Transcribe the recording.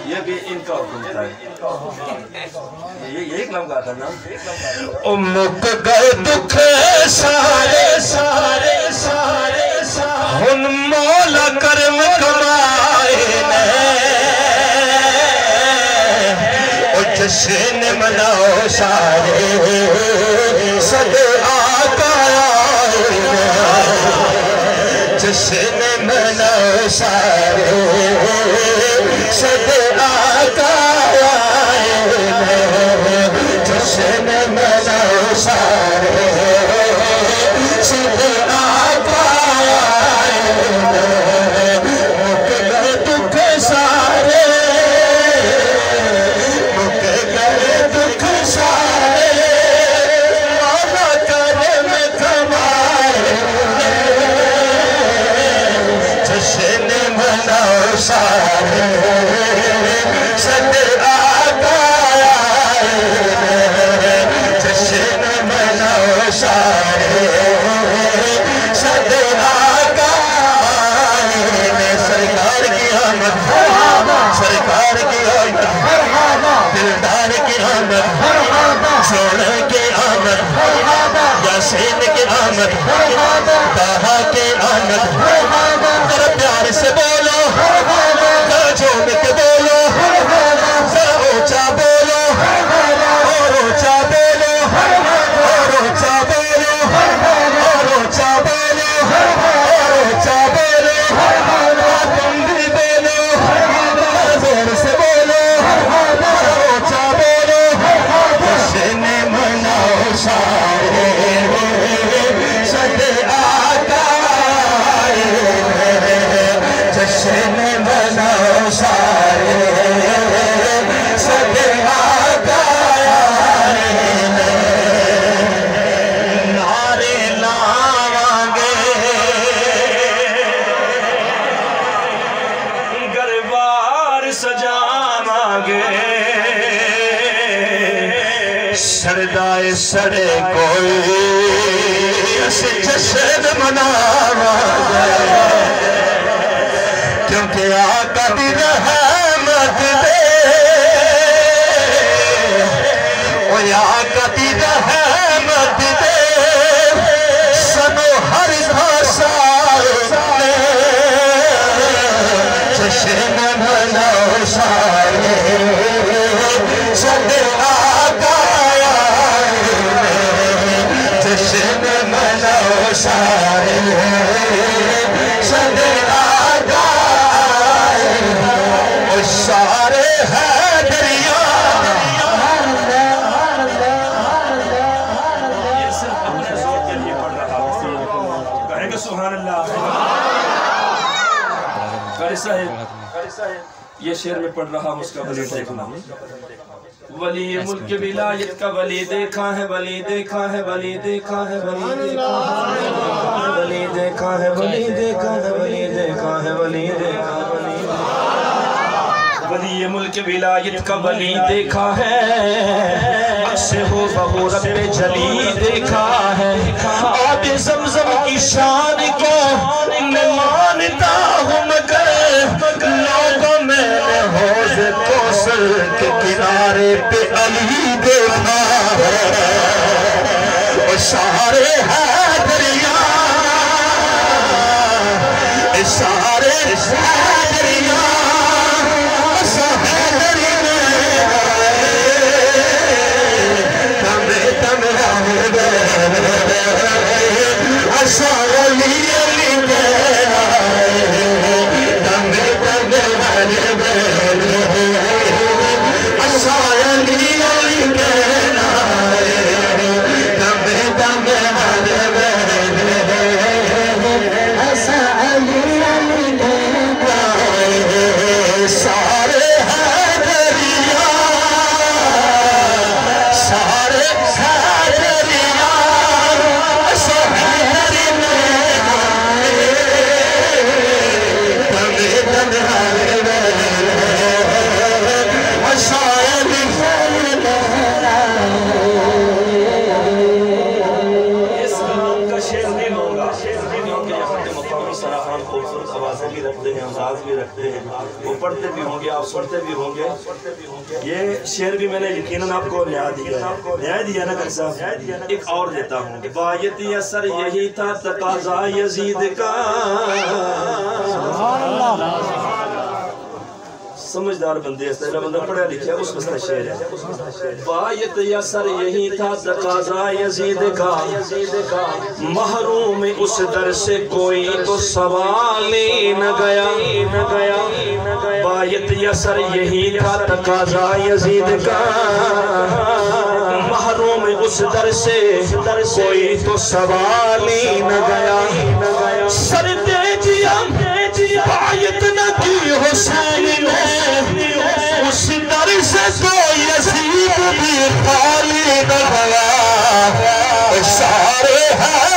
یہ بھی ان کا حکم تھا یہی کلام کہا تھا نا مک گئے دکھ سارے سارے سارے ہن مولا کرم کمائے جشن مناؤ سارے صد آقا آئے جشن مناؤ سارے صد آقا آئے جشن مناؤ سارے صد آقا آئے مک گئے دکھ سارے سارے صد آقا آئے جشن مناؤ سارے صد آقا آئے سرکار کی آمد سرکار کی آمد دلدار کی آمد سونے کی آمد یاسین کی آمد طہا کی آمد ذرا پیار سے بولو ذرا جھوم کے بولو ذرا اونچا بولو اور اونچا بولو اور اونچا بولو اور اونچا بولو اور اونچا بولو تم بھی بولو زور سے بولو اونچا بولو جشن مناؤ سارے صد آقا آئے جشن مناؤ سارے صد آقا آئے نعرے لاواں گے گربار سجاواں گے سردائے سڑے کوئی اسے جشن مناواں گے کیونکہ آقا دی رحمت دے آقا دی رحمت دے سنو ہر سال جشن مناؤ سارے صد آقا آئے جشن مناؤ سارے صد آقا آئے سارے حیدریاں یہ صرف اپنے ذوق کے لیے پڑھ رہا کہیں گے سبحان اللہ قاری صاحب یہ شعر میں پڑھ رہا ہوں اس کا ولی دیکھنا ولی ملک ولایت کا ولی دیکھا ہے ولی دیکھا ہے ولی دیکھا ہے ولی دیکھا ہے ولی دیکھا ہے ولی دیکھا ہے ولی دیکھا ہے ولی دیکھا ہے ولی ملک ولایت کا ولی دیکھا ہے سے ہو بہو رب جلی دیکھا ہے آب زمزم کی شان کو میں مانتا ہوں مگر لوگوں میں نے حوض کوثر کے کنارے پہ علی دیکھا ہے سارے حیدریاں سارے حیدریاں آوازیں بھی رکھتے ہیں، انداز بھی رکھتے ہیں، وہ پڑھتے بھی ہوں گے، آپ سنتے بھی ہوں گے۔ یہ شعر بھی میں نے یقیناً آپ کو نیا دیا نا قاری صاحب، ایک اور دیتا ہوں۔ بایت یسر یہی تھا تقاضا یزید کا، سمجھدار بندے اس طرح بندہ پڑھا لکھا اس مسئلہ شعر ہے۔ بایت یسر یہی تھا تقاضا یزید کا، محروم اس در سے کوئی تو سوال ہی نہ گیا۔ بایت یسر یہی تھا تقاضا یزید کا، محروم اس در سے کوئی تو سوال ہی نہ گیا۔ سر دے دیا بایت نہ کی حسین نے، اس در سے تو یزید بھی خالی نہ گیا۔ اشارے ہیں